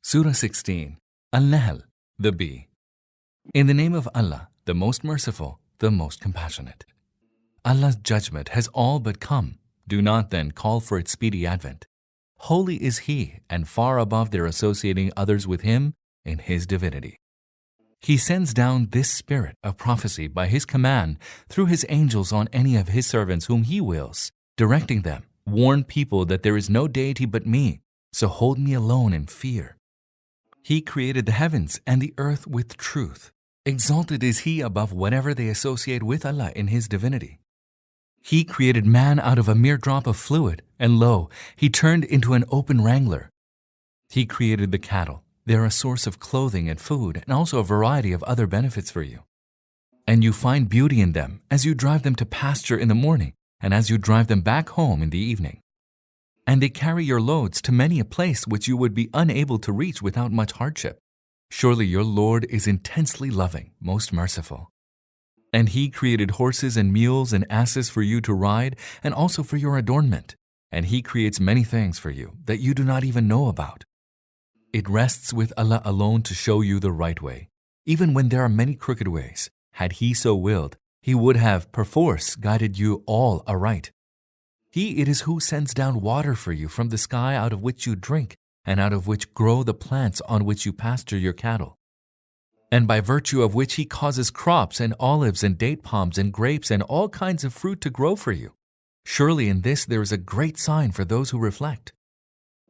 Surah 16, Al-Nahl, the Bee. In the name of Allah, the most merciful, the most compassionate. Allah's judgment has all but come. Do not then call for its speedy advent. Holy is He, and far above their associating others with Him in His divinity. He sends down this spirit of prophecy by His command through His angels on any of His servants whom He wills, directing them, warn people that there is no deity but me, so hold me alone in fear. He created the heavens and the earth with truth. Exalted is He above whatever they associate with Allah in His divinity. He created man out of a mere drop of fluid, and lo, He turned into an open wrangler. He created the cattle. They are a source of clothing and food, and also a variety of other benefits for you. And you find beauty in them as you drive them to pasture in the morning, and as you drive them back home in the evening. And they carry your loads to many a place which you would be unable to reach without much hardship. Surely your Lord is intensely loving, most merciful. And He created horses and mules and asses for you to ride, and also for your adornment. And He creates many things for you that you do not even know about. It rests with Allah alone to show you the right way, even when there are many crooked ways. Had He so willed, He would have, perforce, guided you all aright. He it is who sends down water for you from the sky, out of which you drink, and out of which grow the plants on which you pasture your cattle. And by virtue of which He causes crops and olives and date palms and grapes and all kinds of fruit to grow for you. Surely in this there is a great sign for those who reflect.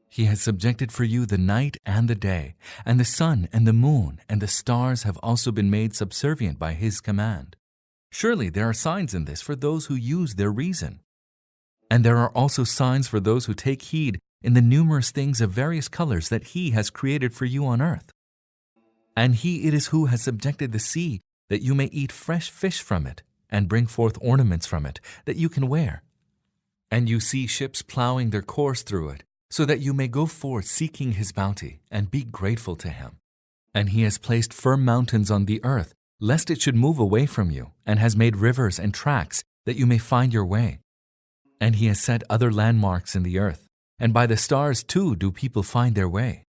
He has subjected for you the night and the day, and the sun and the moon and the stars have also been made subservient by His command. Surely there are signs in this for those who use their reason. And there are also signs for those who take heed in the numerous things of various colors that He has created for you on earth. And He it is who has subjected the sea, that you may eat fresh fish from it, and bring forth ornaments from it, that you can wear. And you see ships plowing their course through it, so that you may go forth seeking His bounty, and be grateful to Him. And He has placed firm mountains on the earth, lest it should move away from you, and has made rivers and tracks, that you may find your way. And He has set other landmarks in the earth, and by the stars too do people find their way.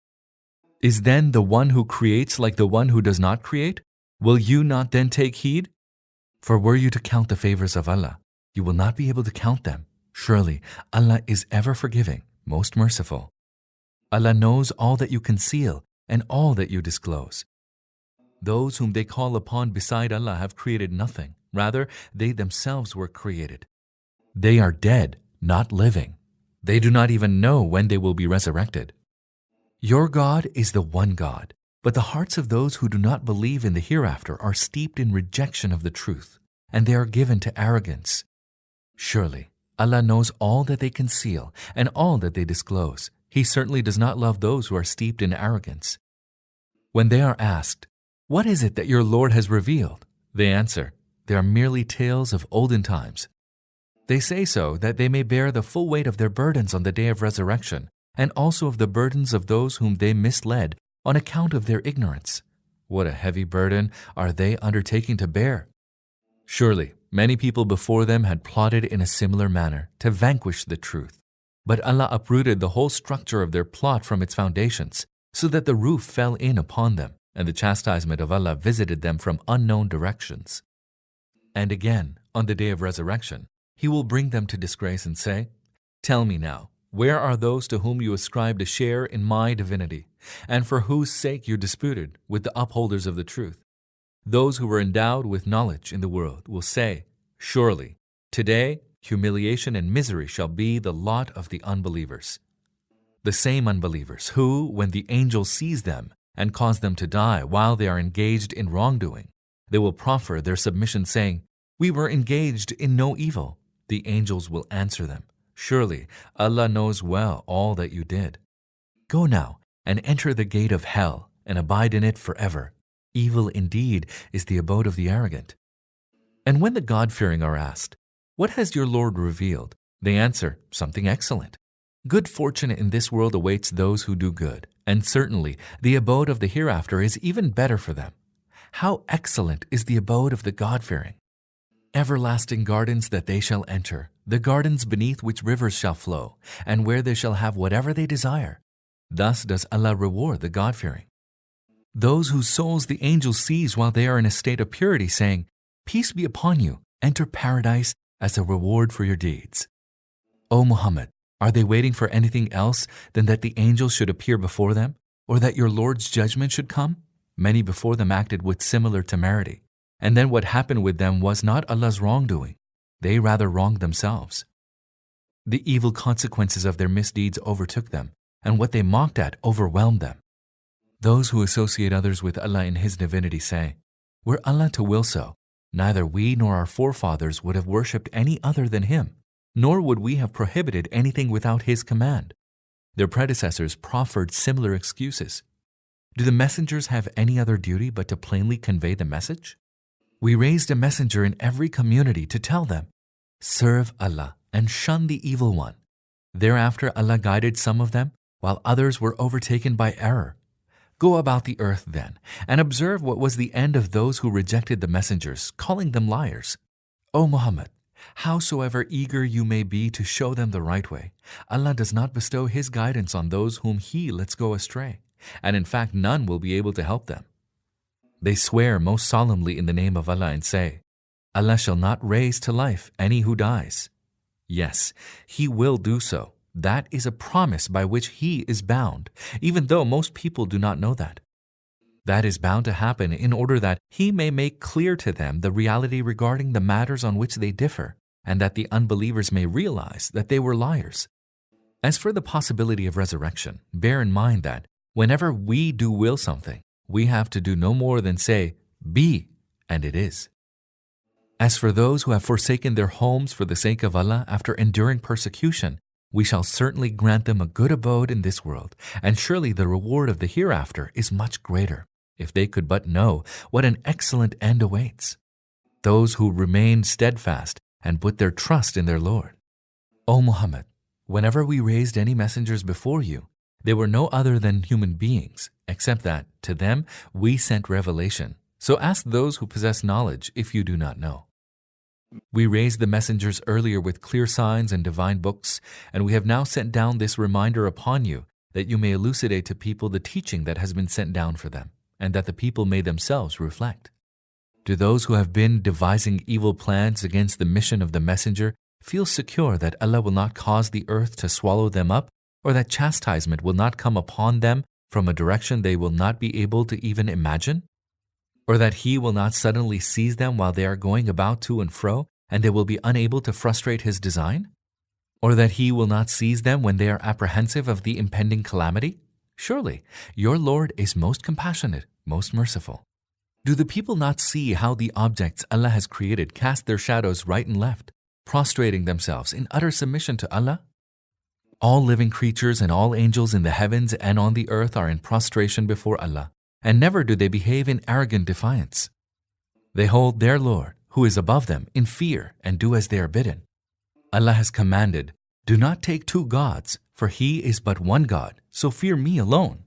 Is then the one who creates like the one who does not create? Will you not then take heed? For were you to count the favors of Allah, you will not be able to count them. Surely Allah is ever forgiving, most merciful. Allah knows all that you conceal and all that you disclose. Those whom they call upon beside Allah have created nothing. Rather, they themselves were created. They are dead, not living. They do not even know when they will be resurrected. Your God is the one God, but the hearts of those who do not believe in the hereafter are steeped in rejection of the truth, and they are given to arrogance. Surely, Allah knows all that they conceal and all that they disclose. He certainly does not love those who are steeped in arrogance. When they are asked, "What is it that your Lord has revealed?" they answer, "They are merely tales of olden times." They say so that they may bear the full weight of their burdens on the day of resurrection, and also of the burdens of those whom they misled on account of their ignorance. What a heavy burden are they undertaking to bear! Surely, many people before them had plotted in a similar manner to vanquish the truth. But Allah uprooted the whole structure of their plot from its foundations, so that the roof fell in upon them, and the chastisement of Allah visited them from unknown directions. And again, on the day of resurrection, He will bring them to disgrace and say, "Tell me now, where are those to whom you ascribed a share in my divinity, and for whose sake you disputed with the upholders of the truth?" Those who were endowed with knowledge in the world will say, "Surely, today humiliation and misery shall be the lot of the unbelievers." The same unbelievers who, when the angel sees them and cause them to die while they are engaged in wrongdoing, they will proffer their submission saying, "We were engaged in no evil." The angels will answer them, "Surely Allah knows well all that you did. Go now and enter the gate of hell and abide in it forever. Evil indeed is the abode of the arrogant." And when the God-fearing are asked, "What has your Lord revealed?" they answer, "Something excellent. Good fortune in this world awaits those who do good, and certainly the abode of the hereafter is even better for them. How excellent is the abode of the God-fearing! Everlasting gardens that they shall enter, the gardens beneath which rivers shall flow, and where they shall have whatever they desire. Thus does Allah reward the God-fearing. Those whose souls the angel sees while they are in a state of purity, saying, "Peace be upon you, enter paradise as a reward for your deeds." O Muhammad, are they waiting for anything else than that the angel should appear before them, or that your Lord's judgment should come? Many before them acted with similar temerity, and then what happened with them was not Allah's wrongdoing. They rather wronged themselves. The evil consequences of their misdeeds overtook them, and what they mocked at overwhelmed them. Those who associate others with Allah in His divinity say, "Were Allah to will so, neither we nor our forefathers would have worshipped any other than Him, nor would we have prohibited anything without His command." Their predecessors proffered similar excuses. Do the messengers have any other duty but to plainly convey the message? We raised a messenger in every community to tell them, "Serve Allah and shun the evil one." Thereafter Allah guided some of them, while others were overtaken by error. Go about the earth then, and observe what was the end of those who rejected the messengers, calling them liars. O Muhammad, howsoever eager you may be to show them the right way, Allah does not bestow His guidance on those whom He lets go astray, and in fact none will be able to help them. They swear most solemnly in the name of Allah and say, "Allah shall not raise to life any who dies." Yes, He will do so. That is a promise by which He is bound, even though most people do not know that. That is bound to happen in order that He may make clear to them the reality regarding the matters on which they differ, and that the unbelievers may realize that they were liars. As for the possibility of resurrection, bear in mind that whenever we do will something, we have to do no more than say, "Be," and it is. As for those who have forsaken their homes for the sake of Allah after enduring persecution, we shall certainly grant them a good abode in this world, and surely the reward of the hereafter is much greater, if they could but know what an excellent end awaits. Those who remain steadfast and put their trust in their Lord. O Muhammad, whenever we raised any messengers before you, they were no other than human beings, except that, to them, we sent revelation. So ask those who possess knowledge if you do not know. We raised the messengers earlier with clear signs and divine books, and we have now sent down this reminder upon you that you may elucidate to people the teaching that has been sent down for them, and that the people may themselves reflect. Do those who have been devising evil plans against the mission of the messenger feel secure that Allah will not cause the earth to swallow them up, or that chastisement will not come upon them from a direction they will not be able to even imagine? Or that He will not suddenly seize them while they are going about to and fro, and they will be unable to frustrate His design? Or that He will not seize them when they are apprehensive of the impending calamity? Surely, your Lord is most compassionate, most merciful. Do the people not see how the objects Allah has created cast their shadows right and left, prostrating themselves in utter submission to Allah? All living creatures and all angels in the heavens and on the earth are in prostration before Allah, and never do they behave in arrogant defiance. They hold their Lord, who is above them, in fear and do as they are bidden. Allah has commanded, "Do not take two gods, for He is but one God, so fear me alone."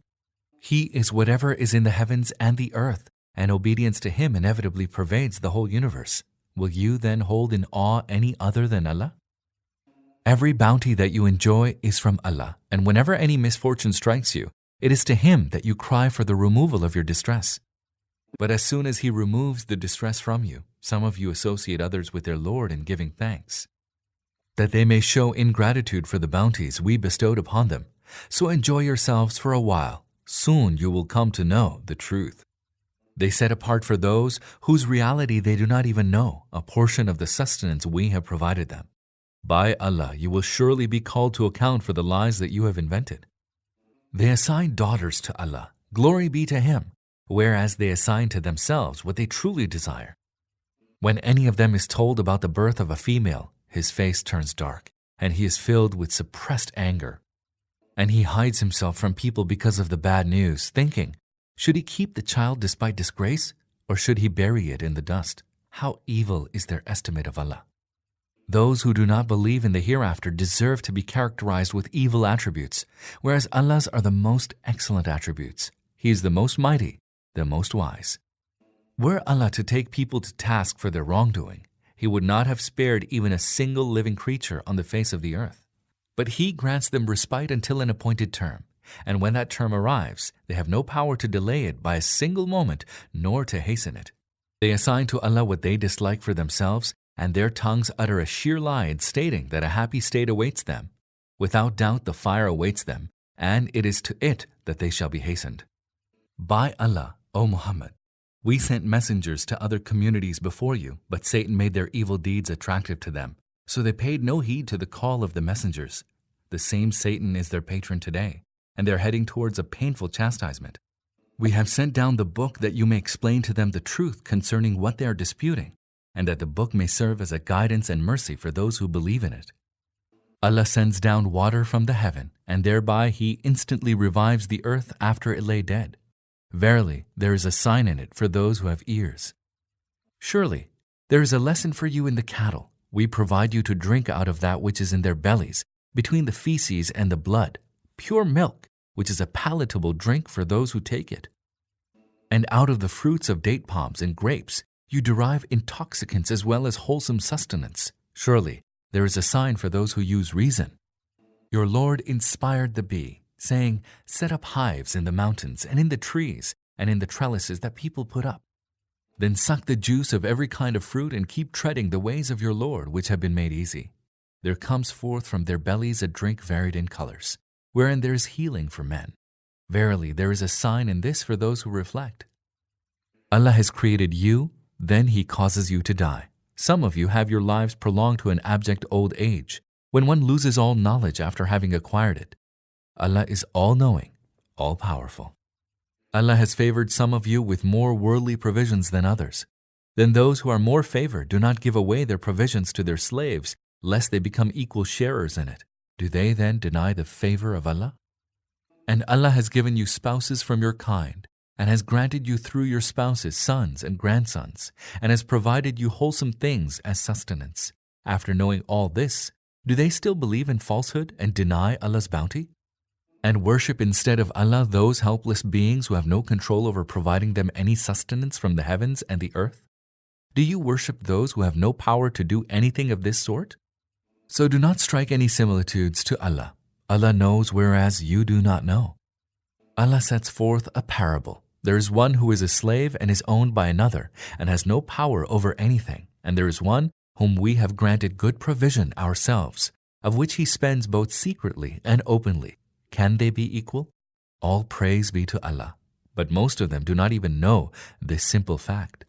He is whatever is in the heavens and the earth, and obedience to Him inevitably pervades the whole universe. Will you then hold in awe any other than Allah? Every bounty that you enjoy is from Allah, and whenever any misfortune strikes you, it is to Him that you cry for the removal of your distress. But as soon as He removes the distress from you, some of you associate others with their Lord in giving thanks, that they may show ingratitude for the bounties we bestowed upon them. So enjoy yourselves for a while. Soon you will come to know the truth. They set apart for those whose reality they do not even know a portion of the sustenance we have provided them. By Allah, you will surely be called to account for the lies that you have invented. They assign daughters to Allah, glory be to Him, whereas they assign to themselves what they truly desire. When any of them is told about the birth of a female, his face turns dark, and he is filled with suppressed anger. And he hides himself from people because of the bad news, thinking, should he keep the child despite disgrace, or should he bury it in the dust? How evil is their estimate of Allah. Those who do not believe in the hereafter deserve to be characterized with evil attributes, whereas Allah's are the most excellent attributes. He is the most mighty, the most wise. Were Allah to take people to task for their wrongdoing, He would not have spared even a single living creature on the face of the earth. But He grants them respite until an appointed term, And when that term arrives, they have no power to delay it by a single moment, nor to hasten it. They assign to Allah what they dislike for themselves, and their tongues utter a sheer lie in stating that a happy state awaits them. Without doubt the fire awaits them, and it is to it that they shall be hastened. By Allah, O Muhammad, we sent messengers to other communities before you, but Satan made their evil deeds attractive to them, so they paid no heed to the call of the messengers. The same Satan is their patron today, and they are heading towards a painful chastisement. We have sent down the book that you may explain to them the truth concerning what they are disputing, and that the book may serve as a guidance and mercy for those who believe in it. Allah sends down water from the heaven, and thereby He instantly revives the earth after it lay dead. Verily, there is a sign in it for those who have ears. Surely, there is a lesson for you in the cattle. We provide you to drink out of that which is in their bellies, between the feces and the blood, pure milk, which is a palatable drink for those who take it. And out of the fruits of date palms and grapes, you derive intoxicants as well as wholesome sustenance. Surely, there is a sign for those who use reason. Your Lord inspired the bee, saying, set up hives in the mountains and in the trees and in the trellises that people put up. Then suck the juice of every kind of fruit and keep treading the ways of your Lord which have been made easy. There comes forth from their bellies a drink varied in colors, wherein there is healing for men. Verily, there is a sign in this for those who reflect. Allah has created you, then He causes you to die. Some of you have your lives prolonged to an abject old age, when one loses all knowledge after having acquired it. Allah is all-knowing, all-powerful. Allah has favored some of you with more worldly provisions than others. Then those who are more favored do not give away their provisions to their slaves, lest they become equal sharers in it. Do they then deny the favor of Allah? And Allah has given you spouses from your kind, and has granted you through your spouses sons and grandsons, and has provided you wholesome things as sustenance. After knowing all this, do they still believe in falsehood and deny Allah's bounty? And worship instead of Allah those helpless beings who have no control over providing them any sustenance from the heavens and the earth? Do you worship those who have no power to do anything of this sort? So do not strike any similitudes to Allah. Allah knows whereas you do not know. Allah sets forth a parable. There is one who is a slave and is owned by another and has no power over anything. And there is one whom we have granted good provision ourselves, of which he spends both secretly and openly. Can they be equal? All praise be to Allah, but most of them do not even know this simple fact.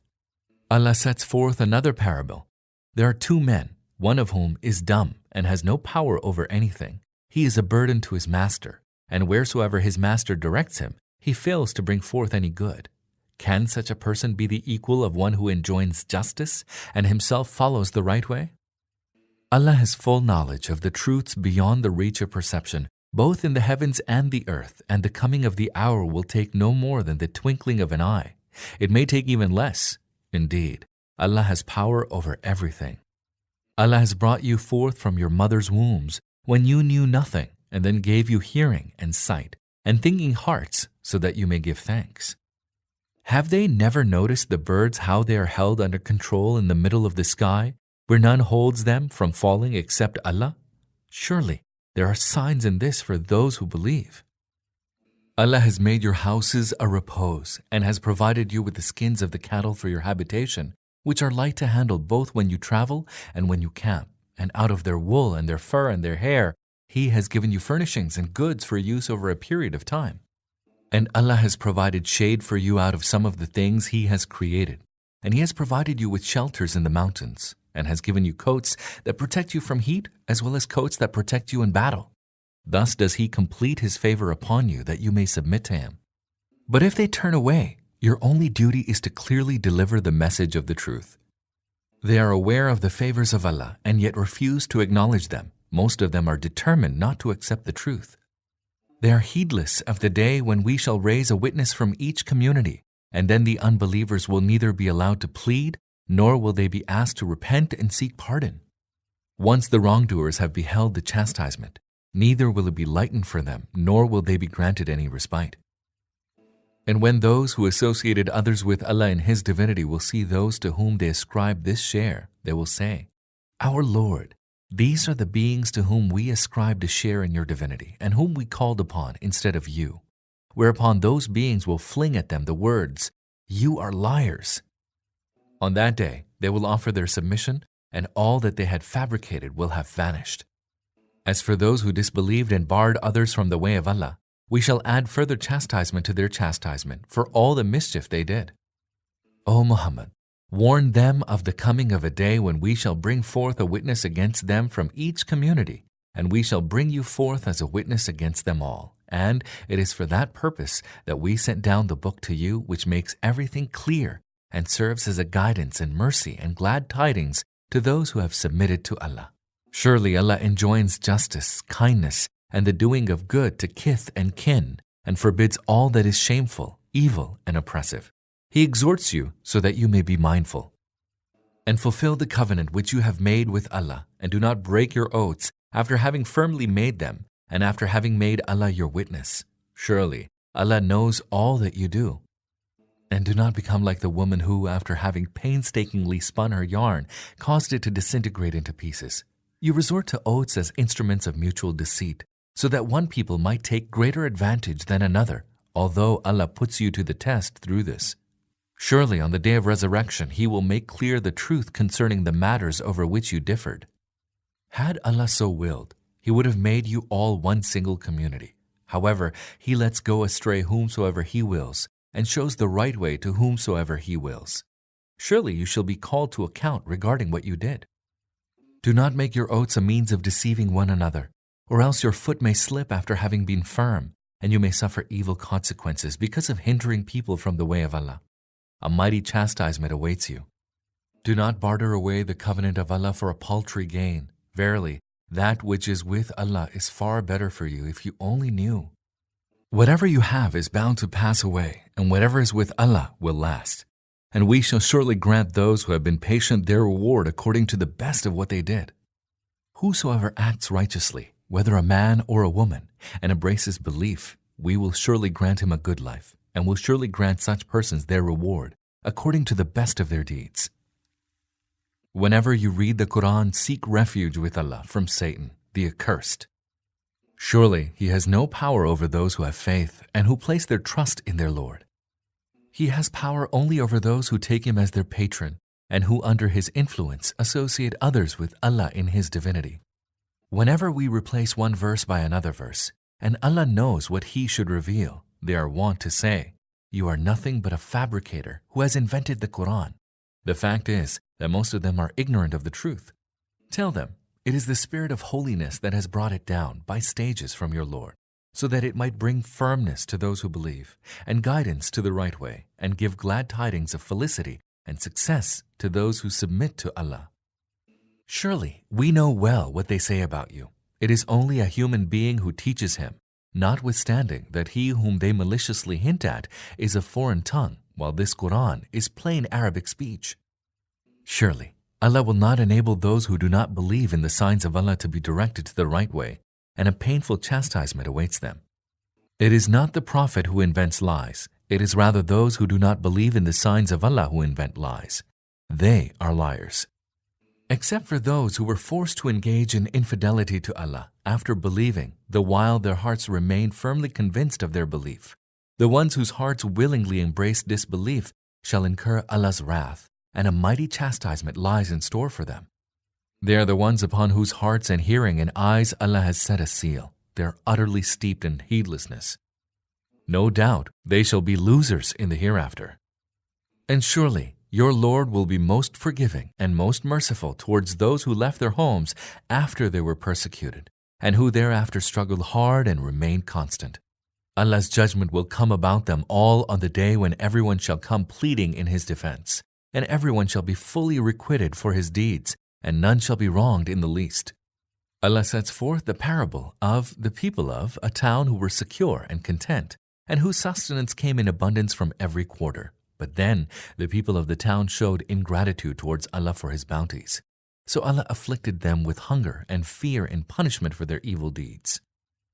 Allah sets forth another parable. There are two men, one of whom is dumb and has no power over anything. He is a burden to his master, and wheresoever his master directs him, he fails to bring forth any good. Can such a person be the equal of one who enjoins justice and himself follows the right way? Allah has full knowledge of the truths beyond the reach of perception, both in the heavens and the earth, and the coming of the hour will take no more than the twinkling of an eye. It may take even less. Indeed, Allah has power over everything. Allah has brought you forth from your mother's wombs when you knew nothing, and then gave you hearing and sight, and thinking hearts, so that you may give thanks. Have they never noticed the birds how they are held under control in the middle of the sky, where none holds them from falling except Allah? Surely, there are signs in this for those who believe. Allah has made your houses a repose and has provided you with the skins of the cattle for your habitation, which are light to handle both when you travel and when you camp. And out of their wool and their fur and their hair, He has given you furnishings and goods for use over a period of time. And Allah has provided shade for you out of some of the things He has created. And He has provided you with shelters in the mountains, and has given you coats that protect you from heat, as well as coats that protect you in battle. Thus does He complete His favor upon you, that you may submit to Him. But if they turn away, your only duty is to clearly deliver the message of the truth. They are aware of the favors of Allah, and yet refuse to acknowledge them. Most of them are determined not to accept the truth. They are heedless of the day when we shall raise a witness from each community, and then the unbelievers will neither be allowed to plead, nor will they be asked to repent and seek pardon. Once the wrongdoers have beheld the chastisement, neither will it be lightened for them, nor will they be granted any respite. And when those who associated others with Allah in His divinity will see those to whom they ascribe this share, they will say, Our Lord, These are the beings to whom we ascribed a share in your divinity and whom we called upon instead of you. Whereupon those beings will fling at them the words, 'You are liars.' On that day, they will offer their submission, and all that they had fabricated will have vanished. As for those who disbelieved and barred others from the way of Allah, we shall add further chastisement to their chastisement for all the mischief they did. O Muhammad, warn them of the coming of a day when we shall bring forth a witness against them from each community, and we shall bring you forth as a witness against them all. And it is for that purpose that we sent down the book to you, which makes everything clear and serves as a guidance and mercy and glad tidings to those who have submitted to Allah. Surely Allah enjoins justice, kindness, and the doing of good to kith and kin, and forbids all that is shameful, evil, and oppressive. He exhorts you so that you may be mindful. And fulfill the covenant which you have made with Allah, and do not break your oaths after having firmly made them, and after having made Allah your witness. Surely Allah knows all that you do. And do not become like the woman who, after having painstakingly spun her yarn, caused it to disintegrate into pieces. You resort to oaths as instruments of mutual deceit, so that one people might take greater advantage than another, although Allah puts you to the test through this. Surely on the day of resurrection He will make clear the truth concerning the matters over which you differed. Had Allah so willed, He would have made you all one single community. However, He lets go astray whomsoever He wills, and shows the right way to whomsoever He wills. Surely you shall be called to account regarding what you did. Do not make your oaths a means of deceiving one another, or else your foot may slip after having been firm, and you may suffer evil consequences because of hindering people from the way of Allah. A mighty chastisement awaits you. Do not barter away the covenant of Allah for a paltry gain. Verily, that which is with Allah is far better for you if you only knew. Whatever you have is bound to pass away, and whatever is with Allah will last. And we shall surely grant those who have been patient their reward according to the best of what they did. Whosoever acts righteously, whether a man or a woman, and embraces belief, we will surely grant him a good life, and will surely grant such persons their reward according to the best of their deeds. Whenever you read the Quran, seek refuge with Allah from Satan, the accursed. Surely He has no power over those who have faith and who place their trust in their Lord. He has power only over those who take Him as their patron and who under His influence associate others with Allah in His divinity. Whenever we replace one verse by another verse, and Allah knows what He should reveal, they are wont to say, "You are nothing but a fabricator who has invented the Quran." The fact is that most of them are ignorant of the truth. Tell them, it is the Spirit of holiness that has brought it down by stages from your Lord, so that it might bring firmness to those who believe, and guidance to the right way, and give glad tidings of felicity and success to those who submit to Allah. Surely we know well what they say about you. It is only a human being who teaches him, notwithstanding that he whom they maliciously hint at is a foreign tongue, while this Quran is plain Arabic speech. Surely Allah will not enable those who do not believe in the signs of Allah to be directed to the right way, and a painful chastisement awaits them. It is not the Prophet who invents lies, it is rather those who do not believe in the signs of Allah who invent lies. They are liars. Except for those who were forced to engage in infidelity to Allah after believing, the while their hearts remained firmly convinced of their belief. The ones whose hearts willingly embrace disbelief shall incur Allah's wrath, and a mighty chastisement lies in store for them. They are the ones upon whose hearts and hearing and eyes Allah has set a seal. They are utterly steeped in heedlessness. No doubt they shall be losers in the hereafter. And surely your Lord will be most forgiving and most merciful towards those who left their homes after they were persecuted, and who thereafter struggled hard and remained constant. Allah's judgment will come about them all on the day when everyone shall come pleading in His defense, and everyone shall be fully requited for his deeds, and none shall be wronged in the least. Allah sets forth the parable of the people of a town who were secure and content, and whose sustenance came in abundance from every quarter. But then the people of the town showed ingratitude towards Allah for His bounties. So Allah afflicted them with hunger and fear in punishment for their evil deeds.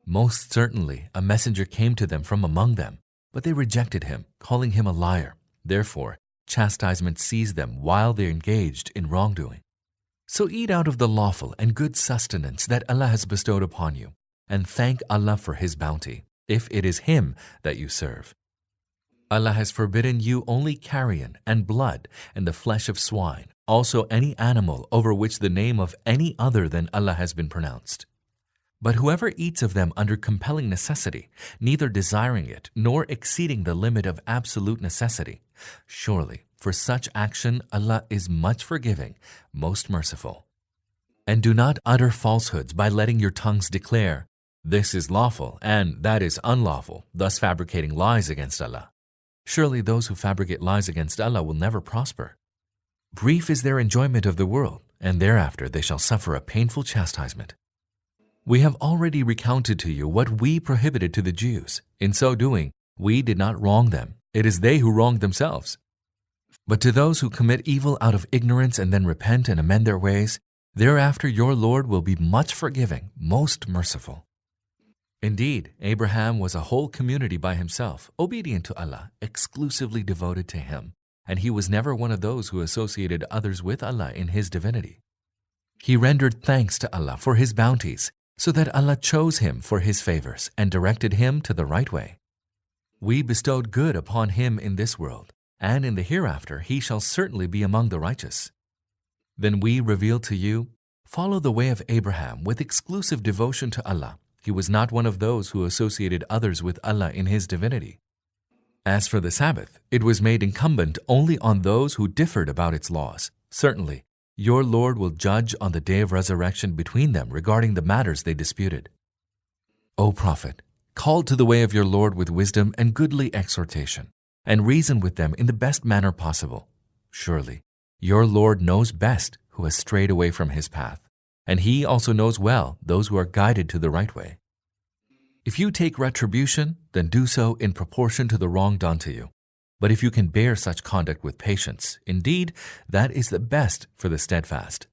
Most certainly a messenger came to them from among them, but they rejected him, calling him a liar. Therefore, chastisement seized them while they engaged in wrongdoing. So eat out of the lawful and good sustenance that Allah has bestowed upon you, and thank Allah for His bounty, if it is Him that you serve. Allah has forbidden you only carrion and blood and the flesh of swine, also any animal over which the name of any other than Allah has been pronounced. But whoever eats of them under compelling necessity, neither desiring it nor exceeding the limit of absolute necessity, surely for such action Allah is much forgiving, most merciful. And do not utter falsehoods by letting your tongues declare, "This is lawful and that is unlawful," thus fabricating lies against Allah. Surely those who fabricate lies against Allah will never prosper. Brief is their enjoyment of the world, and thereafter they shall suffer a painful chastisement. We have already recounted to you what we prohibited to the Jews. In so doing, we did not wrong them. It is they who wronged themselves. But to those who commit evil out of ignorance and then repent and amend their ways, thereafter your Lord will be much forgiving, most merciful. Indeed, Abraham was a whole community by himself, obedient to Allah, exclusively devoted to Him, and he was never one of those who associated others with Allah in His divinity. He rendered thanks to Allah for His bounties, so that Allah chose him for His favors and directed him to the right way. We bestowed good upon him in this world, and in the hereafter he shall certainly be among the righteous. Then we revealed to you, follow the way of Abraham with exclusive devotion to Allah. He was not one of those who associated others with Allah in His divinity. As for the Sabbath, it was made incumbent only on those who differed about its laws. Certainly, your Lord will judge on the day of resurrection between them regarding the matters they disputed. O Prophet, call to the way of your Lord with wisdom and goodly exhortation, and reason with them in the best manner possible. Surely, your Lord knows best who has strayed away from His path, and He also knows well those who are guided to the right way. If you take retribution, then do so in proportion to the wrong done to you. But if you can bear such conduct with patience, indeed, that is the best for the steadfast.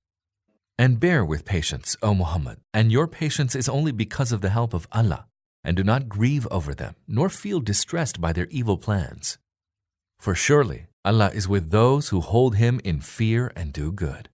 And bear with patience, O Muhammad, and your patience is only because of the help of Allah, and do not grieve over them, nor feel distressed by their evil plans. For surely Allah is with those who hold Him in fear and do good.